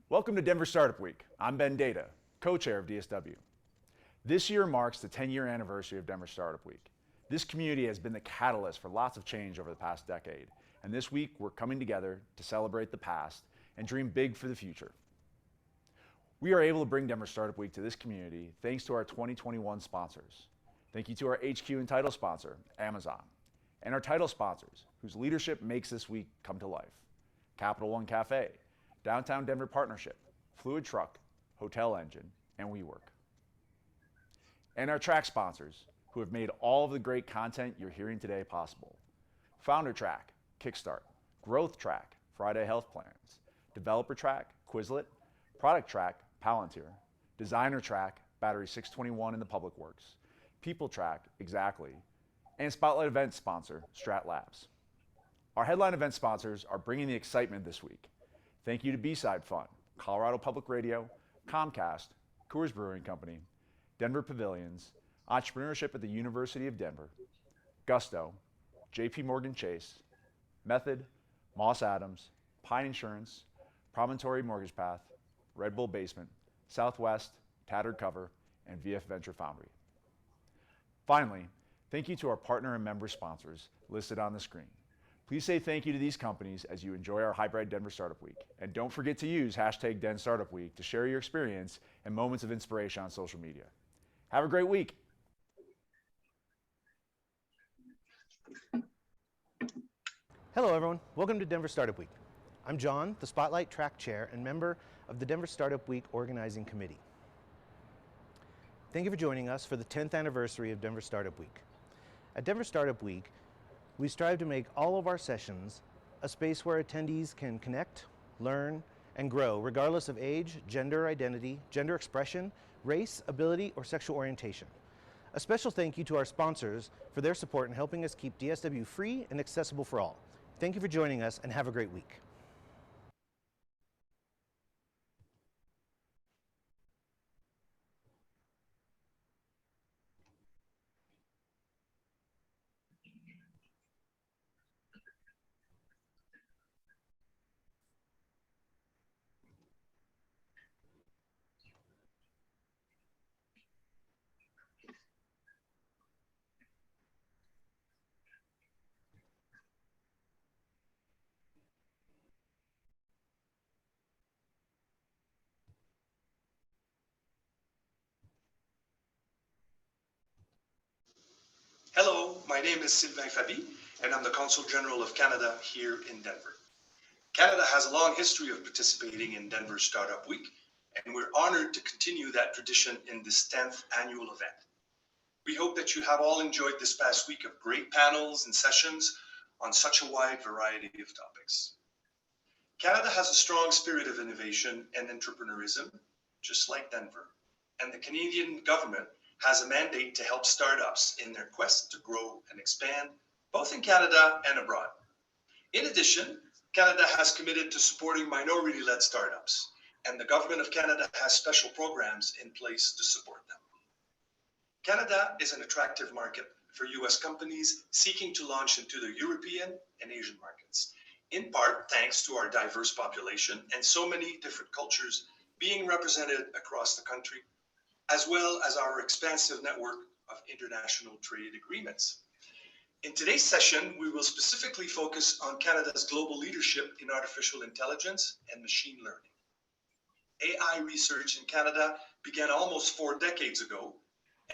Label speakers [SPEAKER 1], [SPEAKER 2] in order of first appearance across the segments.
[SPEAKER 1] Welcome to Denver Startup Week. I'm Ben Data, co-chair of DSW. This year marks the 10-year anniversary of Denver Startup Week. This community has been the catalyst for lots of change over the past decade, and this week we're coming together to celebrate the past and dream big for the future. We are able to bring Denver Startup Week to this community thanks to our 2021 sponsors. Thank you to our HQ and title sponsor, Amazon, and our title sponsors, whose leadership makes this week come to life. Capital One Cafe, Downtown Denver Partnership, Fluid Truck, Hotel Engine, and WeWork. And our track sponsors, who have made all of the great content you're hearing today possible. Founder Track, Kickstart, Growth Track, Friday Health Plans, Developer Track, Quizlet, Product Track, Palantir, Designer Track, Battery 621 in the Public Works, People Track, Exactly, and Spotlight event sponsor, Strat Labs. Our headline event sponsors are bringing the excitement this week. Thank you to B-Side Fund, Colorado Public Radio, Comcast, Coors Brewing Company, Denver Pavilions, Entrepreneurship at the University of Denver, Gusto, JP Morgan Chase, Method, Moss Adams, Pine Insurance, Promontory Mortgage Path, Red Bull Basement, Southwest, Tattered Cover, and VF Venture Foundry. Finally, thank you to our partner and member sponsors listed on the screen. Please say thank you to these companies as you enjoy our Hybrid Denver Startup Week. And don't forget to use hashtag #DenStartupWeek to share your experience and moments of inspiration on social media. Have a great week.
[SPEAKER 2] Hello everyone, welcome to Denver Startup Week. I'm John, the Spotlight Track Chair and member of the Denver Startup Week Organizing Committee. Thank you for joining us for the 10th anniversary of Denver Startup Week. At Denver Startup Week, we strive to make all of our sessions a space where attendees can connect, learn, and grow regardless of age, gender identity, gender expression, race, ability, or sexual orientation. A special thank you to our sponsors for their support in helping us keep DSW free and accessible for all. Thank you for joining us and have a great week.
[SPEAKER 3] Hello, my name is Sylvain Fabi, and I'm the Consul General of Canada here in Denver. Canada has a long history of participating in Denver Startup Week, and we're honored to continue that tradition in this 10th annual event. We hope that you have all enjoyed this past week of great panels and sessions on such a wide variety of topics. Canada has a strong spirit of innovation and entrepreneurism, just like Denver, and the Canadian government has a mandate to help startups in their quest to grow and expand, both in Canada and abroad. In addition, Canada has committed to supporting minority-led startups, and the Government of Canada has special programs in place to support them. Canada is an attractive market for US companies seeking to launch into the European and Asian markets, in part thanks to our diverse population and so many different cultures being represented across the country, as well as our expansive network of international trade agreements. In today's session, we will specifically focus on Canada's global leadership in artificial intelligence and machine learning. AI research in Canada began almost 4 decades ago,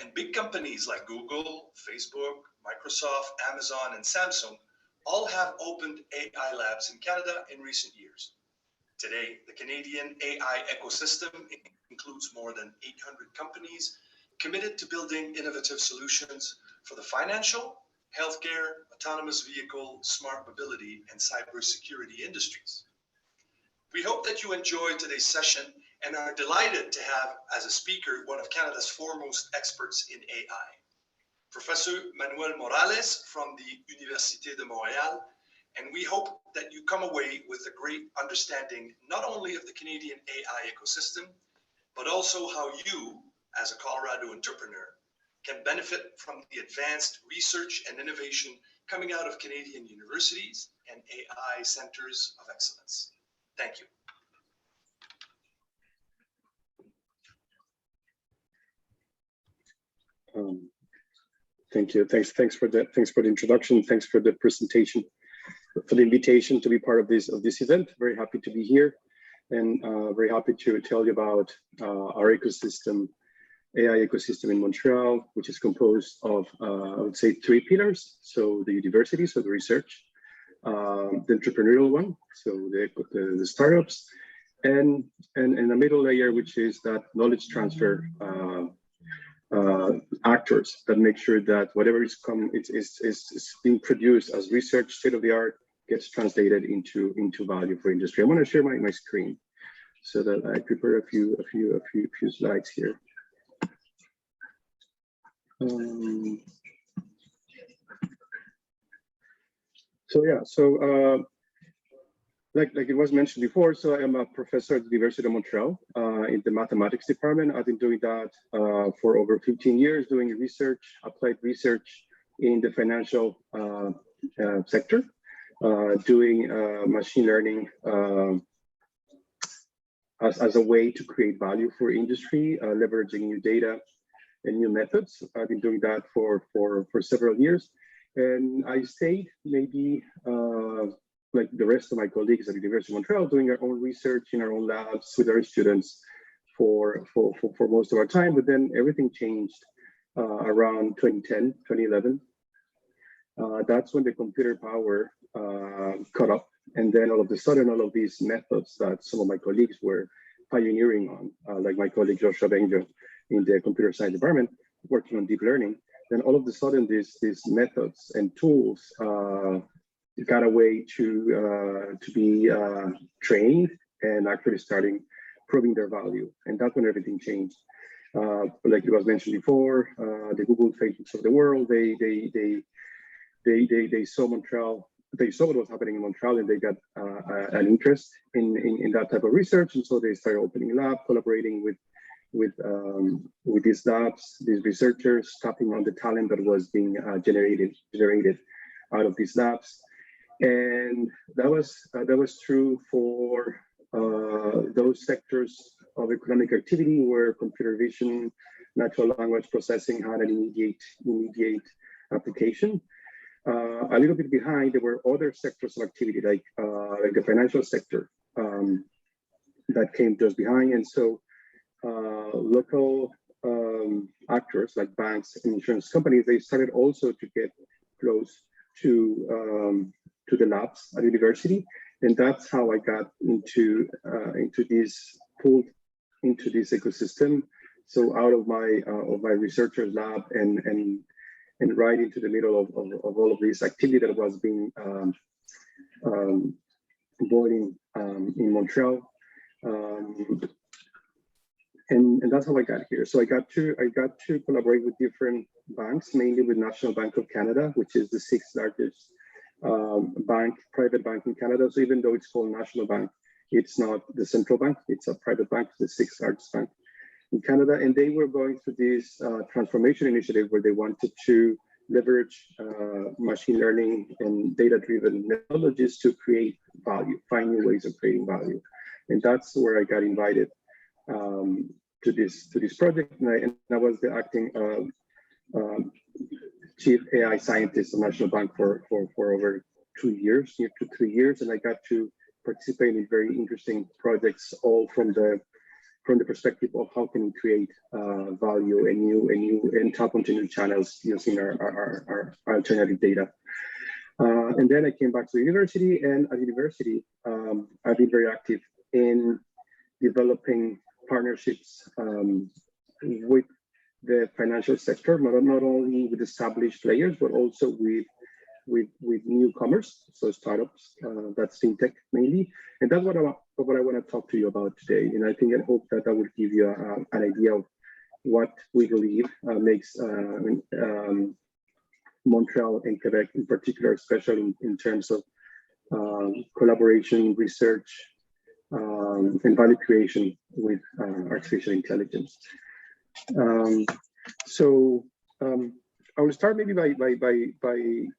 [SPEAKER 3] and big companies like Google, Facebook, Microsoft, Amazon, and Samsung all have opened AI labs in Canada in recent years. Today, the Canadian AI ecosystem includes more than 800 companies committed to building innovative solutions for the financial, healthcare, autonomous vehicle, smart mobility, and cybersecurity industries. We hope that you enjoyed today's session and are delighted to have as a speaker one of Canada's foremost experts in AI, Professor Manuel Morales from the Université de Montréal, and we hope that you come away with a great understanding not only of the Canadian AI ecosystem, but also how you, as a Colorado entrepreneur, can benefit from the advanced research and innovation coming out of Canadian universities and AI centers of excellence. Thank you.
[SPEAKER 4] Thank you. Thanks for the introduction. Thanks for the presentation, for the invitation to be part of this event. Very happy to be here, and very happy to tell you about our ecosystem, AI ecosystem in Montreal, which is composed of I would say 3 pillars. So the university, so the research, the entrepreneurial one, so the startups, and the middle layer, which is that knowledge transfer actors that make sure that whatever is being produced as research, state of the art, gets translated into value for industry. I want to share my screen so that I prepare a few slides here. Like it was mentioned before, so I am a professor at the University of Montreal in the mathematics department. I've been doing that for over 15 years, doing research, applied research in the financial sector, doing machine learning as a way to create value for industry, leveraging new data and new methods. I've been doing that for several years, and I stayed maybe like the rest of my colleagues at the University of Montreal, doing our own research in our own labs with our students for most of our time. But then everything changed around 2010, 2011. That's when the computer power caught up. And then all of a sudden, all of these methods that some of my colleagues were pioneering on, like my colleague Joshua Benjo in the computer science department, working on deep learning, then all of a sudden these methods and tools got a way to be trained and actually starting proving their value. And that's when everything changed. Like it was mentioned before, the Google Facebooks of the world, they saw Montreal, they saw what was happening in Montreal, and they got an interest in that type of research. And so they started opening lab, collaborating with these labs, these researchers, tapping on the talent that was being generated out of these labs. And that was true for those sectors of economic activity where computer vision, natural language processing had an immediate application. A little bit behind, there were other sectors of activity like the financial sector that came just behind. And so local actors like banks and insurance companies, they started also to get close to the labs at university, and that's how I got into this, pulled into this ecosystem. So out of my researcher's lab and right into the middle of all of this activity that was being boiling in Montreal, and that's how I got here. So I got to collaborate with different banks, mainly with National Bank of Canada, which is the 6th largest private bank in Canada. So even though it's called National Bank, it's not the central bank, it's a private bank, the 6th largest bank in Canada. And they were going through this transformation initiative where they wanted to leverage machine learning and data-driven methodologies to create value, find new ways of creating value. And that's where I got invited to this project. And I was the acting chief AI scientist of National Bank for over 2 years, near to 3 years, and I got to participate in very interesting projects, all from the perspective of how can we create value and tap into new channels using our alternative data. And then I came back to the university, and at university, I've been very active in developing partnerships with the financial sector, not only with established players, but also with newcomers, so startups, that's fintech mainly. And that's what I want to talk to you about today. And I think and hope that will give you an idea of what we believe makes Montreal and Quebec in particular special in terms of collaboration, research, and value creation with artificial intelligence. I will start maybe I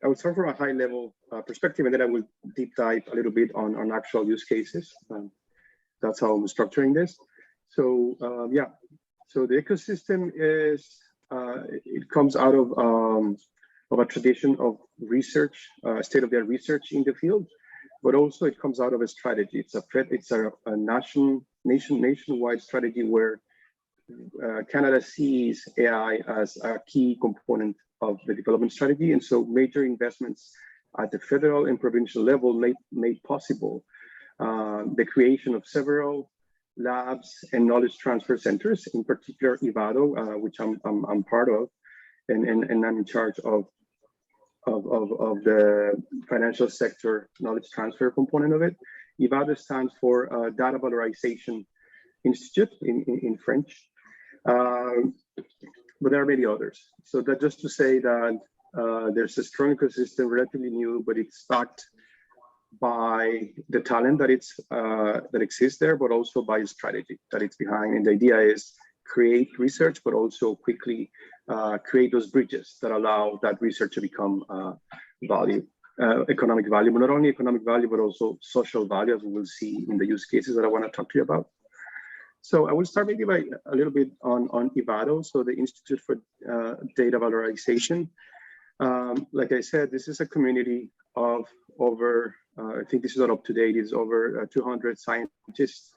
[SPEAKER 4] will start from a high level perspective, and then I will deep dive a little bit on actual use cases. That's how I'm structuring this. So the ecosystem is it comes out of a tradition of research, state-of-the-art research in the field, but also it comes out of a strategy. It's a nationwide strategy where Canada sees AI as a key component of the development strategy, and so major investments at the federal and provincial level made possible the creation of several labs and knowledge transfer centers, in particular Ivado, which I'm part of, and I'm in charge of the financial sector knowledge transfer component of it. Ivado stands for Data Valorization Institute in French, but there are many others. So that just to say that there's a strong ecosystem, relatively new, but it's backed by the talent that exists there, but also by the strategy that it's behind. And the idea is create research, but also quickly create those bridges that allow that research to become economic value, but not only economic value, but also social value, as we will see in the use cases that I want to talk to you about. So I will start maybe by a little bit on Ivado, so the Institute for Data Valorization. Like I said, this is a community of over, I think this is not up to date, it's over 200 scientists,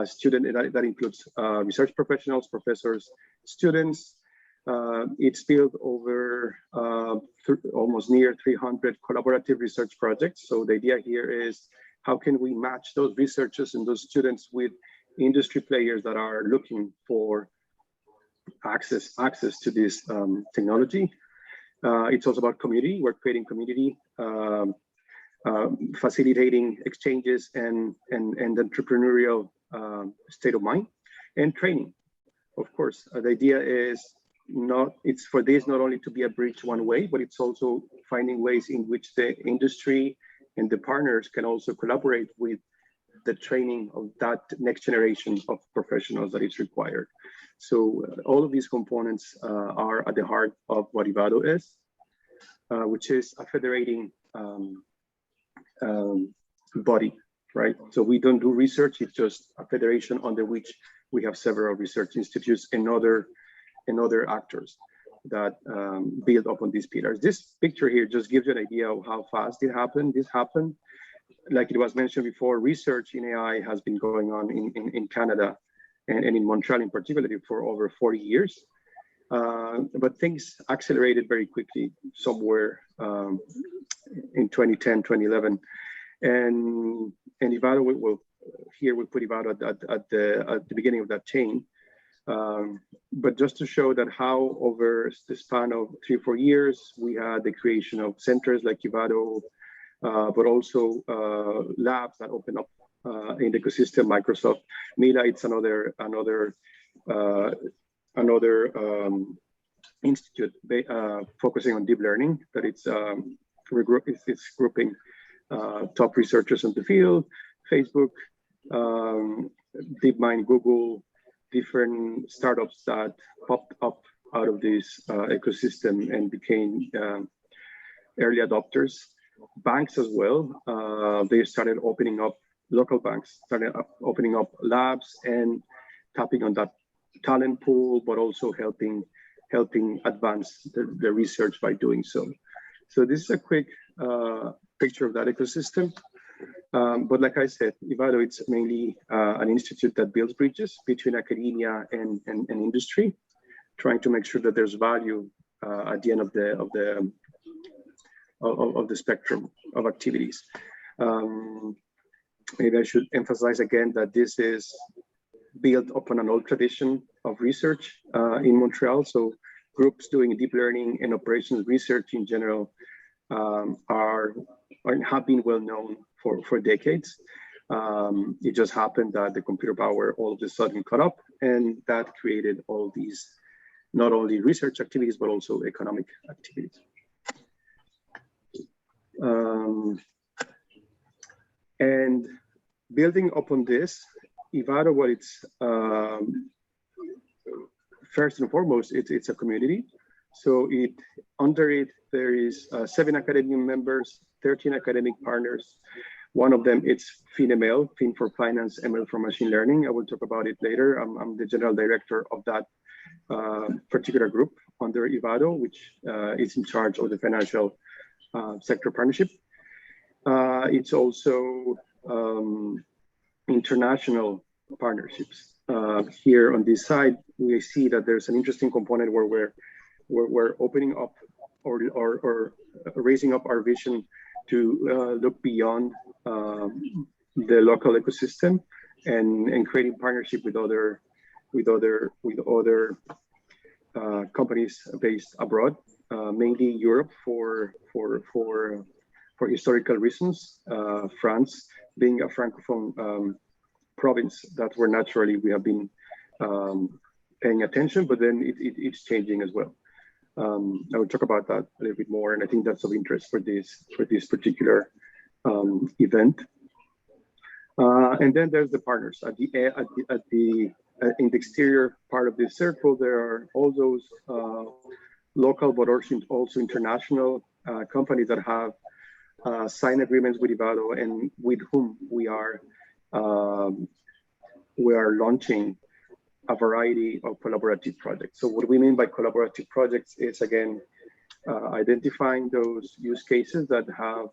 [SPEAKER 4] students, that includes research professionals, professors, students. It's built over almost near 300 collaborative research projects. So the idea here is how can we match those researchers and those students with industry players that are looking for access to this technology. It's also about community. We're creating community, facilitating exchanges and entrepreneurial state of mind, and training. Of course, the idea is not only to be a bridge one way, but it's also finding ways in which the industry and the partners can also collaborate with the training of that next generation of professionals that is required. So all of these components are at the heart of what Ivado is, which is a federating body, right? So we don't do research, it's just a federation under which we have several research institutes and other actors that build upon these pillars. This picture here just gives you an idea of how fast it happened. This happened, like it was mentioned before, research in AI has been going on in Canada and in Montreal in particular for over 40 years. But things accelerated very quickly somewhere in 2010, 2011. And Ivado we'll put Ivado at the beginning of that chain. But just to show that how over the span of 3 or 4 years, we had the creation of centers like Ivado, but also labs that open up in the ecosystem. Microsoft Mila, it's another institute focusing on deep learning that it's grouping top researchers in the field. Facebook, DeepMind, Google, different startups that popped up out of this ecosystem and became early adopters. Banks as well, they started opening up, local banks started opening up labs and tapping on that talent pool, but also helping advance the research by doing so. So this is a quick picture of that ecosystem. But like I said, Ivado, it's mainly an institute that builds bridges between academia and industry, trying to make sure that there's value at the end of the spectrum of activities. Maybe I should emphasize again that this is built upon an old tradition of research in Montreal. So groups doing deep learning and operations research in general have been well known for decades. It just happened that the computer power all of a sudden caught up, and that created all these not only research activities but also economic activities. And building upon this, Ivado, what it's first and foremost, it's a community. So under it there is 7 academic members, 13 academic partners. One of them it's FinML, Fin for Finance, ML for Machine Learning. I will talk about it later. I'm the general director of that particular group under Ivado, which is in charge of the financial sector partnership. It's also international partnerships. Here on this side, we see that there's an interesting component where we're opening up or raising up our vision to look beyond the local ecosystem and creating partnership with other companies based abroad, mainly Europe for historical reasons. France being a francophone province, that's where naturally we have been paying attention, but then it's changing as well. I will talk about that a little bit more, and I think that's of interest for this particular event. And then there's the partners in the exterior part of this circle. There are all those local, but also international companies that have signed agreements with Ivado and with whom we are launching a variety of collaborative projects. So what we mean by collaborative projects is, again, identifying those use cases that have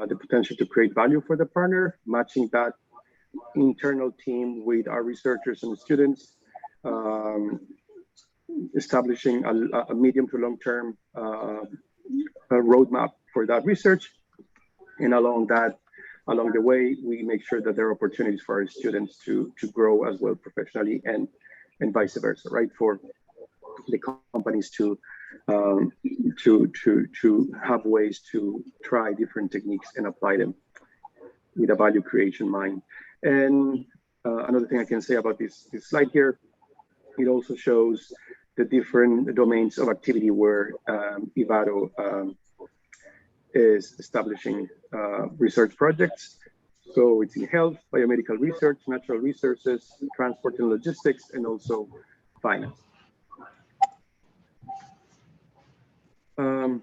[SPEAKER 4] the potential to create value for the partner, matching that internal team with our researchers and students, establishing a medium to long-term roadmap for that research. And along the way, we make sure that there are opportunities for our students to grow as well professionally and vice versa, right? For the companies to have ways to try different techniques and apply them with a value creation mind. And another thing I can say about this slide here, it also shows the different domains of activity where Ivado is establishing research projects. So it's in health, biomedical research, natural resources, transport and logistics, and also finance. The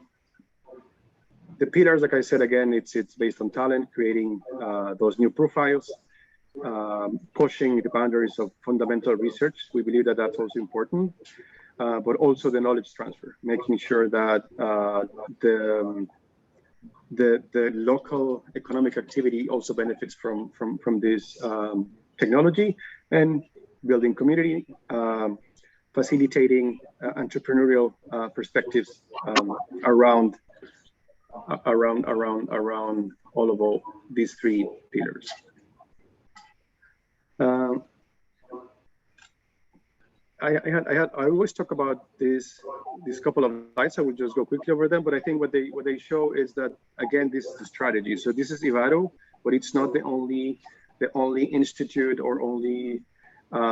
[SPEAKER 4] pillars, like I said, again, it's based on talent, creating those new profiles, pushing the boundaries of fundamental research. We believe that that's also important, but also the knowledge transfer, making sure that the local economic activity also benefits from this technology, and building community, facilitating entrepreneurial perspectives around all these three pillars. I always talk about this couple of slides. I will just go quickly over them, but I think what they show is that, again, this is the strategy. So this is Ivado, but it's not the only institute or only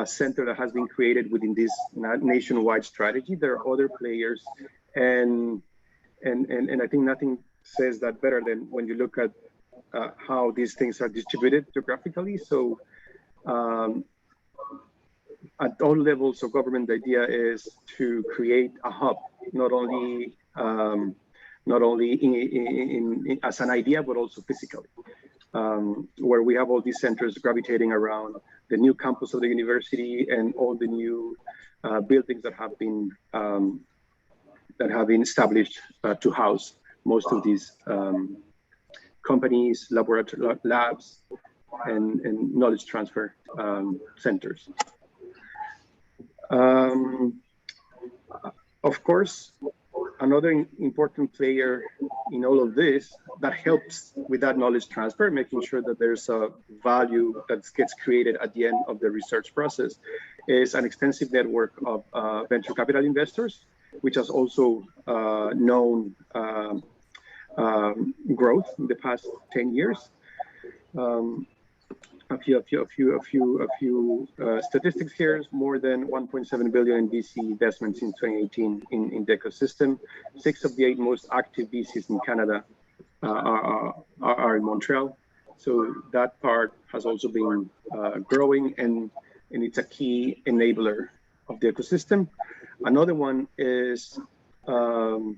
[SPEAKER 4] center that has been created within this nationwide strategy. There are other players, and I think nothing says that better than when you look at how these things are distributed geographically. So at all levels of government, the idea is to create a hub, not only as an idea, but also physically, where we have all these centers gravitating around the new campus of the university and all the new buildings that have been established to house most of these companies, laboratory labs, and knowledge transfer centers. Of course, another important player in all of this that helps with that knowledge transfer, making sure that there's a value that gets created at the end of the research process, is an extensive network of venture capital investors, which has also known growth in the past 10 years. A few statistics here. More than 1.7 billion in VC investments in 2018 in the ecosystem. 6 of the 8 most active VCs in Canada are in Montreal. So that part has also been growing, and it's a key enabler of the ecosystem. Another one is the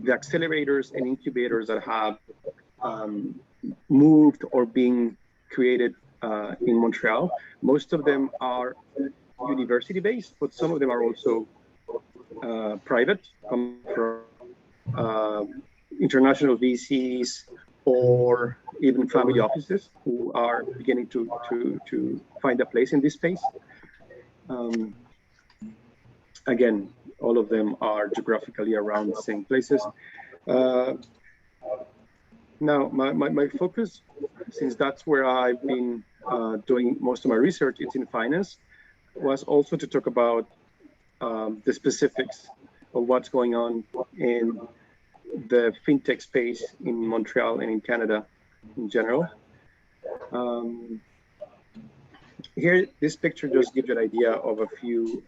[SPEAKER 4] accelerators and incubators that have moved or being created in Montreal. Most of them are university-based, but some of them are also private, coming from international VCs or even family offices who are beginning to find a place in this space. Again, all of them are geographically around the same places. Now, my focus, since that's where I've been doing most of my research, it's in finance, was also to talk about the specifics of what's going on in the fintech space in Montreal and in Canada in general. Here, this picture just gives you an idea of a few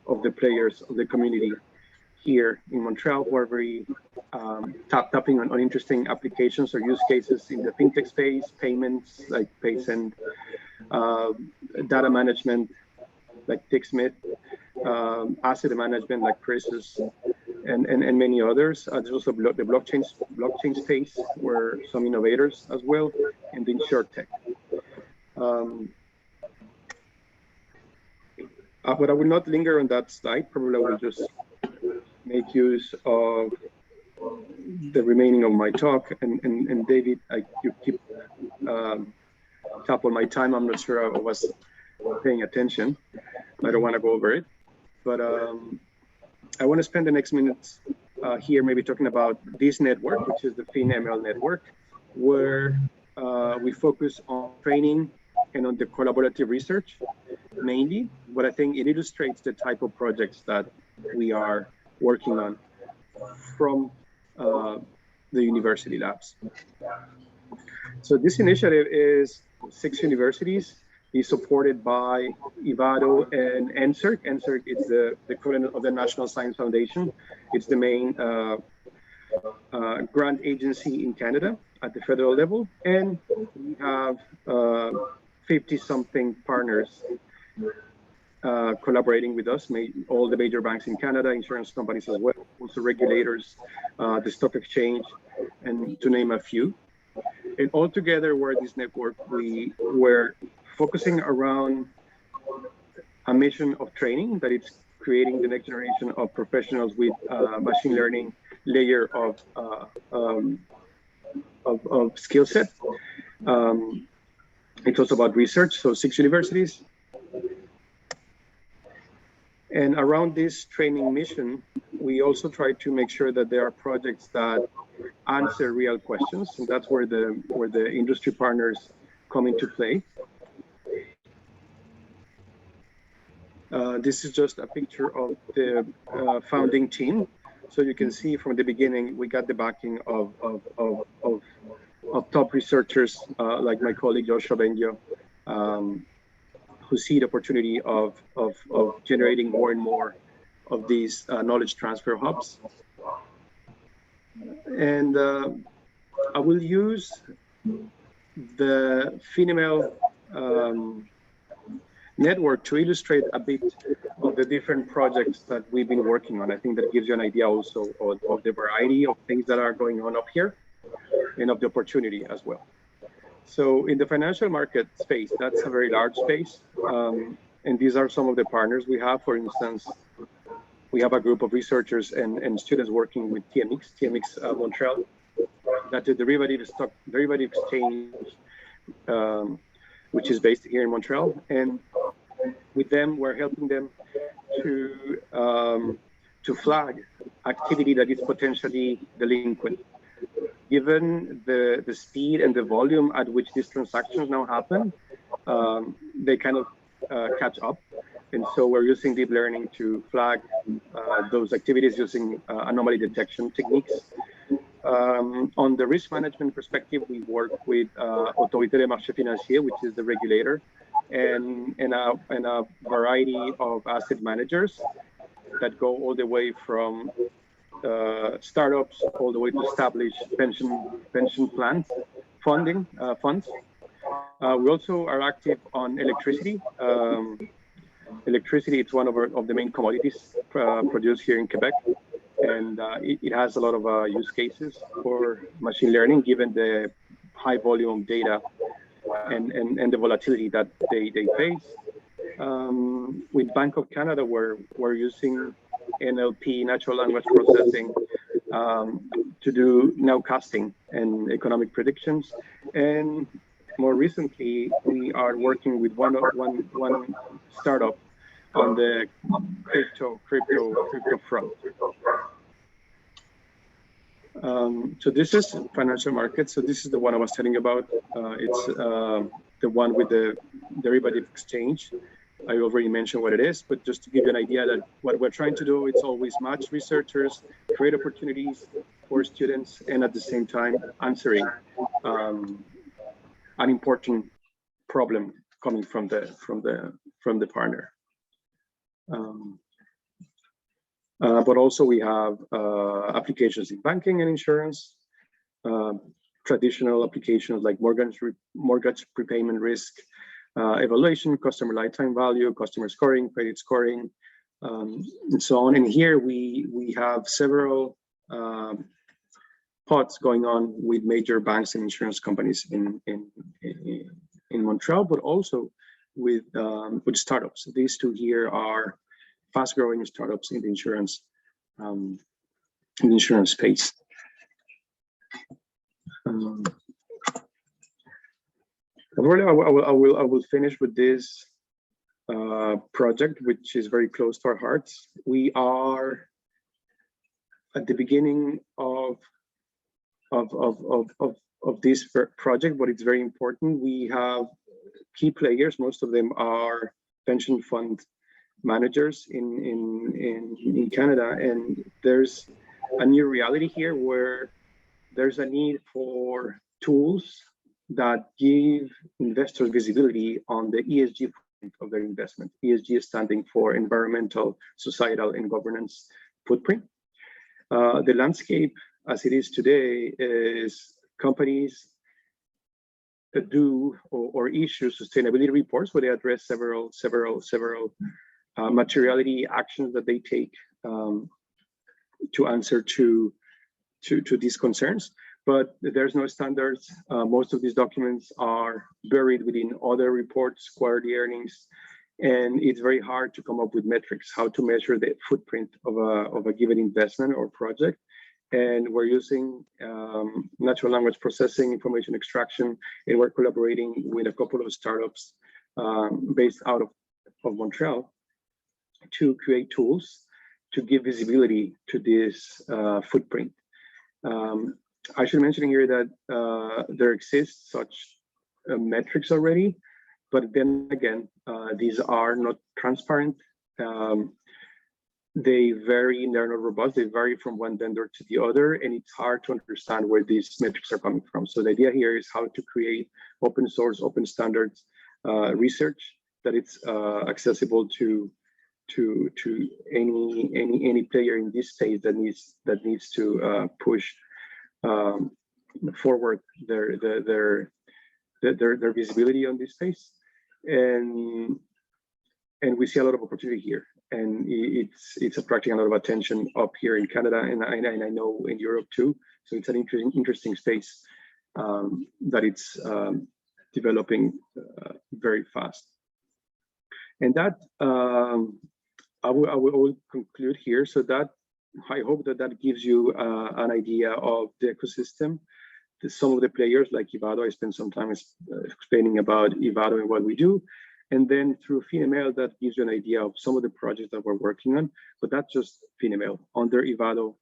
[SPEAKER 4] of the players of the community here in Montreal who are very tapping on interesting applications or use cases in the fintech space, payments like PaySend, data management like TickSmith, asset management like Crisis, and many others. There's also the blockchain space where some innovators as well, and the insurtech. But I will not linger on that slide. Probably I will just make use of the remaining of my talk. And David, you keep tap on my time. I'm not sure I was paying attention. I don't want to go over it. But I want to spend the next minutes here maybe talking about this network, which is the FinML network, where we focus on training and on the collaborative research mainly, but I think it illustrates the type of projects that we are working on from the university labs. So this initiative is 6 universities. It's supported by IVADO and NSERC. NSERC is the equivalent of the National Science Foundation. It's the main grant agency in Canada at the federal level. And we have 50-something partners collaborating with us, all the major banks in Canada, insurance companies as well, also regulators, the stock exchange, and to name a few. And all together, we're this network, we're focusing around a mission of training, that it's creating the next generation of professionals with machine learning layer of skill set. It's also about research, so 6 universities. And around this training mission, we also try to make sure that there are projects that answer real questions, and that's where the industry partners come into play. This is just a picture of the founding team. So you can see from the beginning, we got the backing of top researchers like my colleague Joshua Bengio, who see the opportunity of generating more and more of these knowledge transfer hubs. And I will use the FinML network to illustrate a bit of the different projects that we've been working on. I think that gives you an idea also of the variety of things that are going on up here and of the opportunity as well. So in the financial market space, that's a very large space. And these are some of the partners we have. For instance, we have a group of researchers and students working with TMX Montreal, that's a derivative exchange, which is based here in Montreal. And with them, we're helping them to flag activity that is potentially delinquent. Given the speed and the volume at which these transactions now happen, they kind of catch up. And so we're using deep learning to flag those activities using anomaly detection techniques. On the risk management perspective, we work with Autorité des Marchés Financiers, which is the regulator, and a variety of asset managers that go all the way from startups all the way to established pension plans, funds. We also are active on electricity. Electricity is one of the main commodities produced here in Quebec, and it has a lot of use cases for machine learning, given the high volume of data and the volatility that they face. With Bank of Canada, we're using NLP, natural language processing, to do nowcasting and economic predictions. And more recently, we are working with one startup on the crypto front. So this is financial markets. So this is the one I was telling you about. It's the one with the derivative exchange. I already mentioned what it is, but just to give you an idea that what we're trying to do, it's always match researchers, create opportunities for students, and at the same time answering an important problem coming from the partner. But also we have applications in banking and insurance, traditional applications like mortgage prepayment risk, evaluation, customer lifetime value, customer scoring, credit scoring, and so on. And here we have several pods going on with major banks and insurance companies in Montreal, but also with startups. These two here are fast-growing startups in the insurance space. Really, I will finish with this project, which is very close to our hearts. We are at the beginning of this project, but it's very important. We have key players. Most of them are pension fund managers in Canada, and there's a new reality here where there's a need for tools that give investors visibility on the ESG footprint of their investment. ESG is standing for environmental, societal, and governance footprint. The landscape as it is today is companies that do or issue sustainability reports where they address several materiality actions that they take to answer to these concerns. But there's no standards. Most of these documents are buried within other reports, quarterly earnings, and it's very hard to come up with metrics, how to measure the footprint of a given investment or project. And we're using natural language processing, information extraction, and we're collaborating with a couple of startups based out of Montreal to create tools to give visibility to this footprint. I should mention here that there exists such metrics already, but then again, these are not transparent. They vary, and they're not robust. They vary from one vendor to the other, and it's hard to understand where these metrics are coming from. So the idea here is how to create open source, open standards research that it's accessible to any player in this space that needs to push forward their visibility on this space, and we see a lot of opportunity here, and it's attracting a lot of attention up here in Canada, and I know in Europe too. So it's an interesting space that it's developing very fast. And that I will conclude here. So that I hope that gives you an idea of the ecosystem. Some of the players like Ivado, I spent some time explaining about Ivado and what we do. And then through FinML, that gives you an idea of some of the projects that we're working on, but that's just FinML. Under Ivado,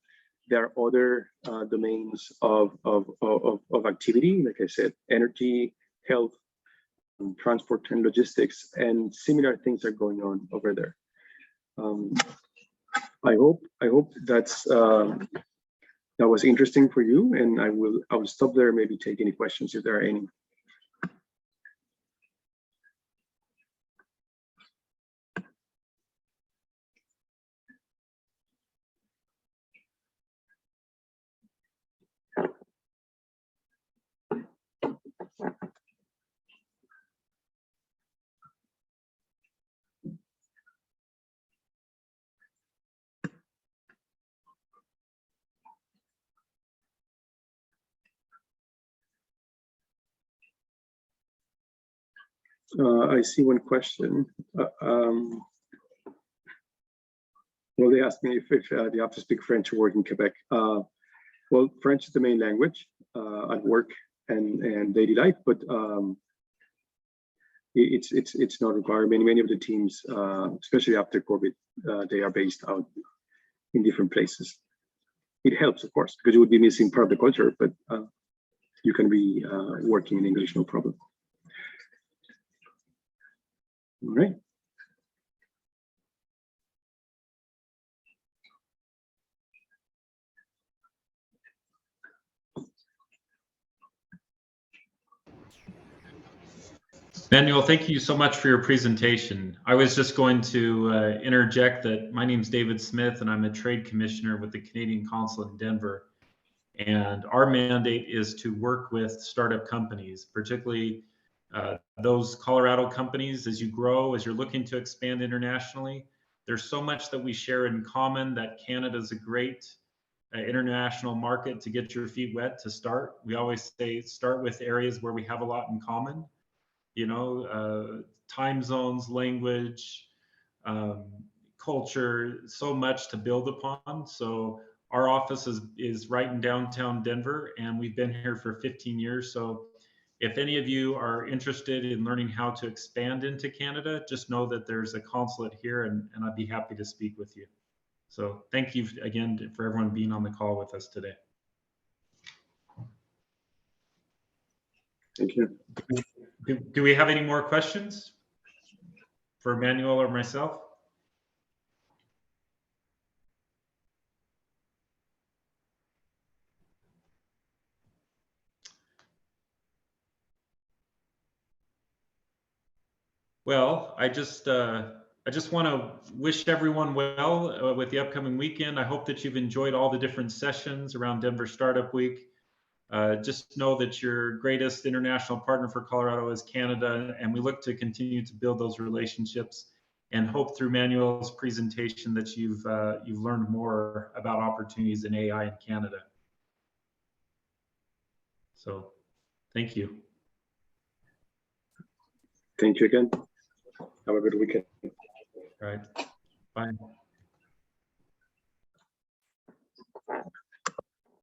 [SPEAKER 4] there are other domains of activity, like I said, energy, health, transport and logistics, and similar things are going on over there. I hope that's that was interesting for you, and I will stop there, maybe take any questions if there are any. I see one question. Well, they asked me if they have to speak French to work in Quebec. Well, French is the main language at work and daily life, but it's not required. Many of the teams, especially after COVID, they are based out in different places. It helps, of course, because you would be missing part of the culture, but you can be working in English, no problem. All right.
[SPEAKER 5] Manuel, thank you so much for your presentation. I was just going to interject that my name is David Smith and I'm a trade commissioner with the Canadian Consulate in Denver. And our mandate is to work with startup companies, particularly those Colorado companies. As you grow, as you're looking to expand internationally, there's so much that we share in common that Canada is a great international market to get your feet wet to start. We always say start with areas where we have a lot in common. You know, time zones, language, culture, so much to build upon. So our office is right in downtown Denver, and we've been here for 15 years. So if any of you are interested in learning how to expand into Canada, just know that there's a consulate here, and I'd be happy to speak with you. So thank you again for everyone being on the call with us today.
[SPEAKER 4] Thank you.
[SPEAKER 5] Do we have any more questions for Manuel or myself? Well, I just want to wish everyone well with the upcoming weekend. I hope that you've enjoyed all the different sessions around Denver Startup Week. Just know that your greatest international partner for Colorado is Canada, and we look to continue to build those relationships, and hope through Manuel's presentation that you've learned more about opportunities in AI in Canada. So thank you.
[SPEAKER 4] Thank you again. Have a good weekend.
[SPEAKER 5] All right. Bye.